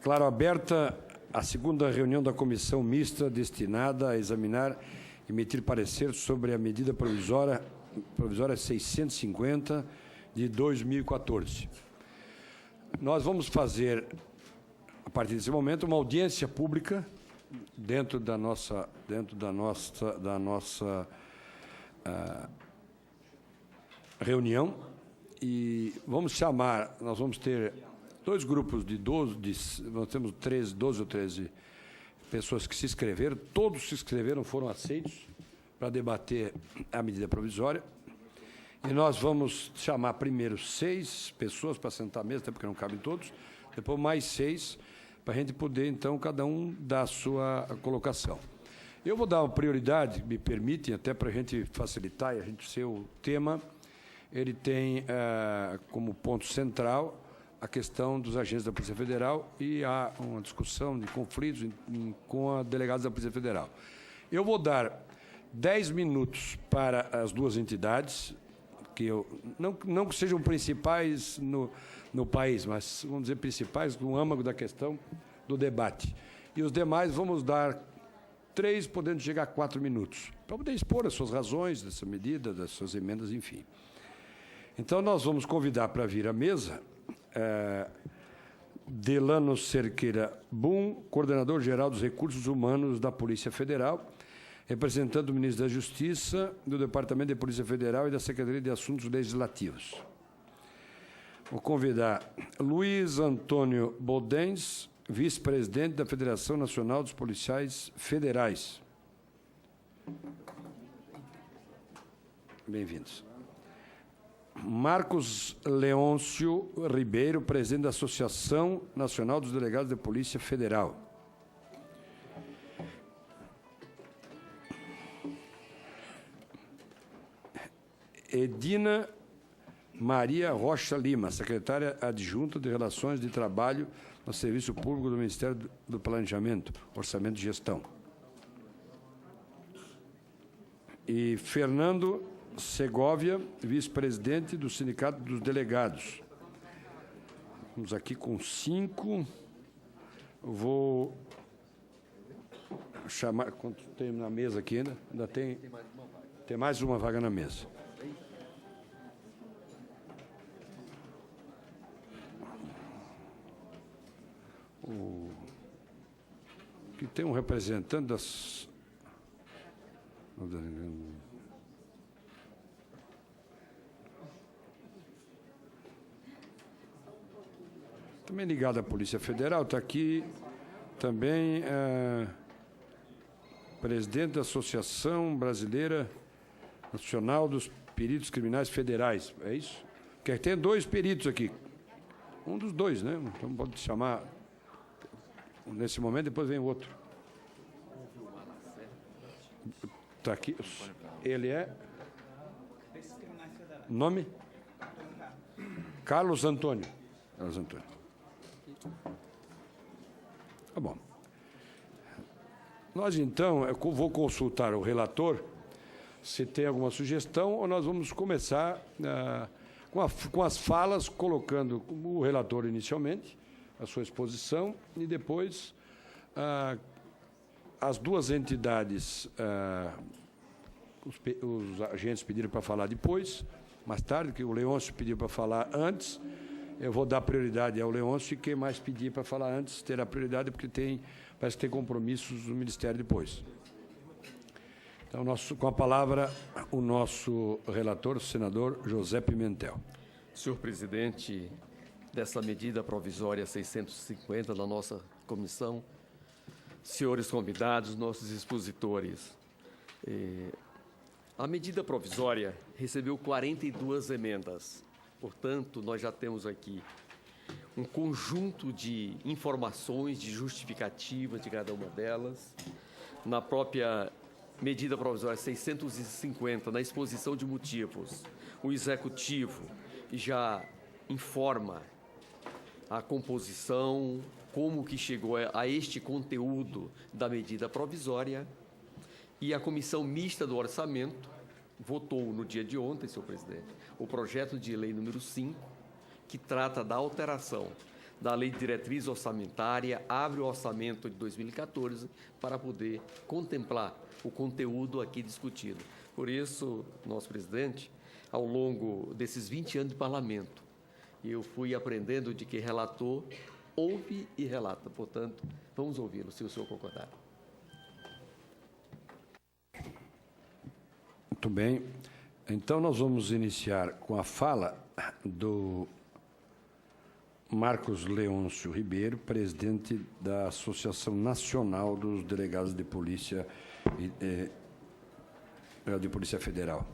Declaro aberta a segunda reunião da comissão mista destinada a examinar e emitir parecer sobre a medida provisória 650 de 2014. Nós vamos fazer, a partir desse momento, uma audiência pública dentro da nossa reunião e nós vamos ter dois grupos de 12, nós temos 12 ou 13 pessoas que se inscreveram, todos se inscreveram, foram aceitos para debater a medida provisória. E nós vamos chamar primeiro 6 pessoas para sentar à mesa, até porque não cabem todos, depois mais 6, para a gente poder, então, cada um dar a sua colocação. Eu vou dar uma prioridade, me permitem, até para a gente facilitar, e a gente ser o tema, ele tem como ponto central a questão dos agentes da Polícia Federal e há uma discussão de conflitos com a delegada da Polícia Federal. Eu vou dar 10 minutos para as duas entidades, que não que sejam principais no país, mas, vamos dizer, principais no âmago da questão do debate. E os demais vamos dar 3, podendo chegar a 4 minutos, para poder expor as suas razões dessa medida, das suas emendas, enfim. Então, nós vamos convidar para vir à mesa Delano Cerqueira Bum, coordenador-geral dos Recursos Humanos da Polícia Federal, representante do ministro da Justiça, do Departamento de Polícia Federal e da Secretaria de Assuntos Legislativos. Vou convidar Luiz Antônio Bodens, vice-presidente da Federação Nacional dos Policiais Federais. Bem-vindos. Marcos Leôncio Ribeiro, presidente da Associação Nacional dos Delegados de Polícia Federal. Edina Maria Rocha Lima, secretária adjunta de Relações de Trabalho no Serviço Público do Ministério do Planejamento, Orçamento e Gestão. E Fernando Segovia, vice-presidente do Sindicato dos Delegados. Vamos aqui com 5. Vou chamar... Quanto tem na mesa aqui ainda? Ainda tem mais uma vaga na mesa. Que tem um representante das... Também ligado à Polícia Federal, está aqui também presidente da Associação Brasileira Nacional dos Peritos Criminais Federais. É isso? Porque tem 2 peritos aqui. Um dos 2, né? Então pode chamar nesse momento, depois vem o outro. Está aqui. Ele é... Nome? Carlos Antônio. Carlos Antônio. Tá bom. Nós, então, eu vou consultar o relator se tem alguma sugestão ou nós vamos começar com as falas, colocando o relator inicialmente, a sua exposição, e depois as duas entidades, os agentes pediram para falar depois, mais tarde, que o Leôncio pediu para falar antes. Eu vou dar prioridade ao Leôncio e quem mais pedir para falar antes terá prioridade, porque parece que tem compromissos no Ministério depois. Então, com a palavra, o nosso relator, o senador José Pimentel. Senhor presidente dessa medida provisória 650 da nossa comissão, senhores convidados, nossos expositores, a medida provisória recebeu 42 emendas. Portanto, nós já temos aqui um conjunto de informações, de justificativas de cada uma delas. Na própria medida provisória 650, na exposição de motivos, o Executivo já informa a composição, como que chegou a este conteúdo da medida provisória, e a Comissão Mista do Orçamento votou no dia de ontem, senhor presidente, o projeto de lei número 5, que trata da alteração da Lei de Diretriz Orçamentária, abre o orçamento de 2014 para poder contemplar o conteúdo aqui discutido. Por isso, nosso presidente, ao longo desses 20 anos de parlamento, eu fui aprendendo de que relator ouve e relata. Portanto, vamos ouvi-lo, se o senhor concordar. Muito bem. Então, nós vamos iniciar com a fala do Marcos Leôncio Ribeiro, presidente da Associação Nacional dos Delegados de Polícia Federal.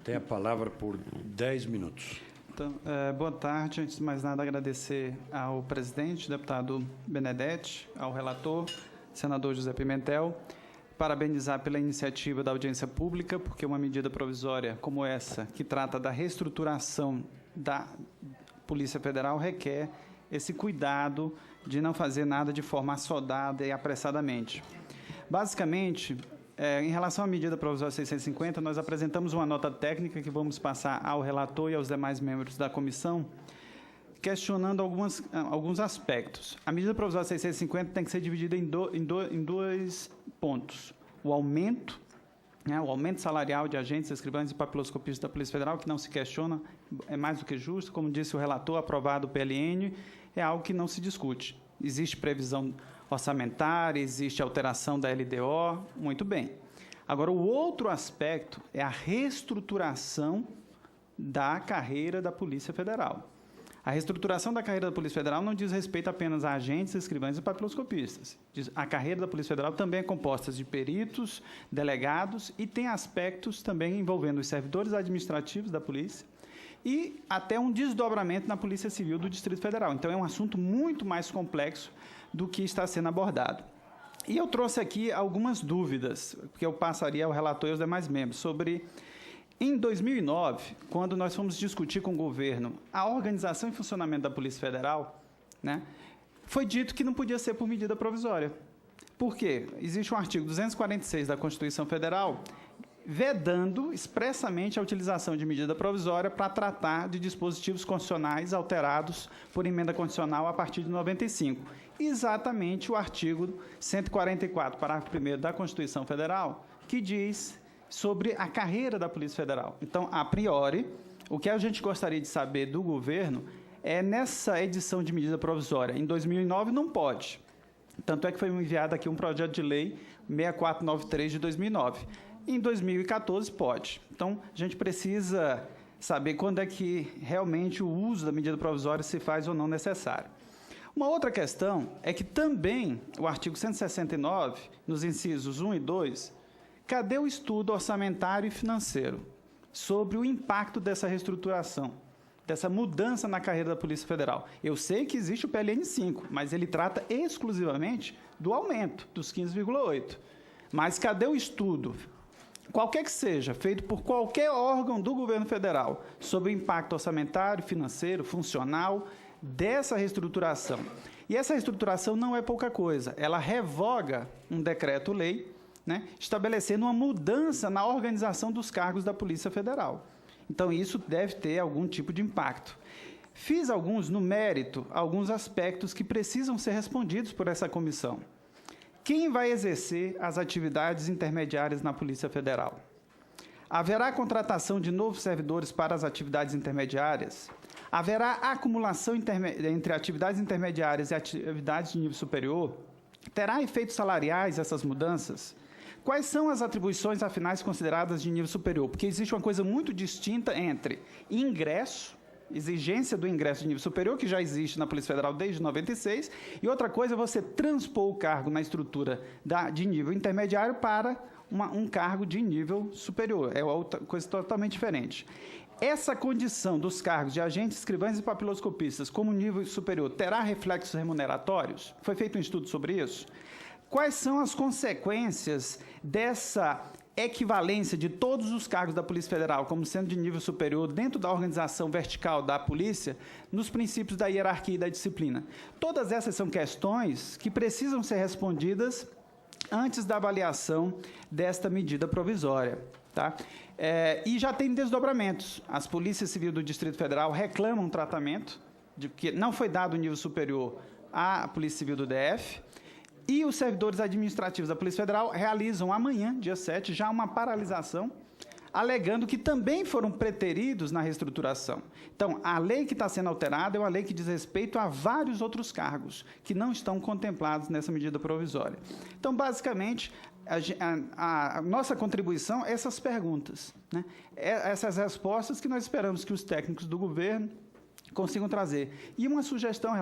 Tem a palavra por 10 minutos. Então, boa tarde. Antes de mais nada, agradecer ao presidente, deputado Benedetti, ao relator, senador José Pimentel, parabenizar pela iniciativa da audiência pública, porque uma medida provisória como essa, que trata da reestruturação da Polícia Federal, requer esse cuidado de não fazer nada de forma assodada e apressadamente. Basicamente, em relação à medida provisória 650, nós apresentamos uma nota técnica que vamos passar ao relator e aos demais membros da comissão, questionando alguns aspectos. A medida provisória 650 tem que ser dividida em dois pontos. O aumento salarial de agentes, escrivães e papiloscopistas da Polícia Federal, que não se questiona, é mais do que justo, como disse o relator, aprovado o PLN, é algo que não se discute. Existe previsão orçamentária, existe alteração da LDO, muito bem. Agora, o outro aspecto é a reestruturação da carreira da Polícia Federal. A reestruturação da carreira da Polícia Federal não diz respeito apenas a agentes, escrivães e papiloscopistas. A carreira da Polícia Federal também é composta de peritos, delegados e tem aspectos também envolvendo os servidores administrativos da Polícia e até um desdobramento na Polícia Civil do Distrito Federal. Então, é um assunto muito mais complexo do que está sendo abordado. E eu trouxe aqui algumas dúvidas, que eu passaria ao relator e aos demais membros, sobre... Em 2009, quando nós fomos discutir com o governo a organização e funcionamento da Polícia Federal, foi dito que não podia ser por medida provisória. Por quê? Existe um artigo 246 da Constituição Federal vedando expressamente a utilização de medida provisória para tratar de dispositivos constitucionais alterados por emenda constitucional a partir de 95. Exatamente o artigo 144, parágrafo 1º da Constituição Federal, que diz sobre a carreira da Polícia Federal. Então, a priori, o que a gente gostaria de saber do governo é, nessa edição de medida provisória, em 2009 não pode. Tanto é que foi enviado aqui um projeto de lei 6493 de 2009. Em 2014 pode. Então, a gente precisa saber quando é que realmente o uso da medida provisória se faz ou não necessário. Uma outra questão é que também o artigo 169, nos incisos 1 e 2, cadê o estudo orçamentário e financeiro sobre o impacto dessa reestruturação, dessa mudança na carreira da Polícia Federal? Eu sei que existe o PLN 5, mas ele trata exclusivamente do aumento dos 15,8. Mas cadê o estudo, qualquer que seja, feito por qualquer órgão do governo federal, sobre o impacto orçamentário, financeiro, funcional dessa reestruturação? E essa reestruturação não é pouca coisa. Ela revoga um decreto-lei, estabelecendo uma mudança na organização dos cargos da Polícia Federal. Então, isso deve ter algum tipo de impacto. Fiz no mérito, alguns aspectos que precisam ser respondidos por essa comissão. Quem vai exercer as atividades intermediárias na Polícia Federal? Haverá contratação de novos servidores para as atividades intermediárias? Haverá acumulação entre atividades intermediárias e atividades de nível superior? Terá efeitos salariais essas mudanças? Quais são as atribuições afinais consideradas de nível superior? Porque existe uma coisa muito distinta entre ingresso, exigência do ingresso de nível superior, que já existe na Polícia Federal desde 96, e outra coisa é você transpor o cargo na estrutura de nível intermediário para um cargo de nível superior. É outra coisa totalmente diferente. Essa condição dos cargos de agentes, escrivães e papiloscopistas como nível superior terá reflexos remuneratórios? Foi feito um estudo sobre isso? Quais são as consequências dessa equivalência de todos os cargos da Polícia Federal como sendo de nível superior dentro da organização vertical da Polícia nos princípios da hierarquia e da disciplina? Todas essas são questões que precisam ser respondidas antes da avaliação desta medida provisória. E já tem desdobramentos. As polícias civis do Distrito Federal reclamam tratamento de que não foi dado o nível superior à Polícia Civil do DF, e os servidores administrativos da Polícia Federal realizam amanhã, dia 7, já uma paralisação, alegando que também foram preteridos na reestruturação. Então, a lei que está sendo alterada é uma lei que diz respeito a vários outros cargos que não estão contemplados nessa medida provisória. Então, basicamente, a nossa contribuição é essas perguntas, né? Essas respostas que nós esperamos que os técnicos do governo consigam trazer. E uma sugestão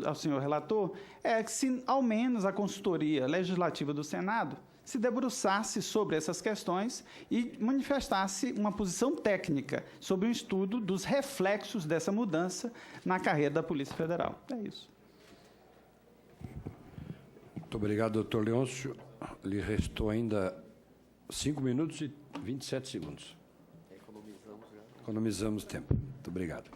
ao senhor relator é que, se ao menos a consultoria legislativa do Senado se debruçasse sobre essas questões e manifestasse uma posição técnica sobre o estudo dos reflexos dessa mudança na carreira da Polícia Federal. É isso. Muito obrigado, doutor Leôncio. Lhe restou ainda 5 minutos e 27 segundos. Economizamos tempo. Muito obrigado.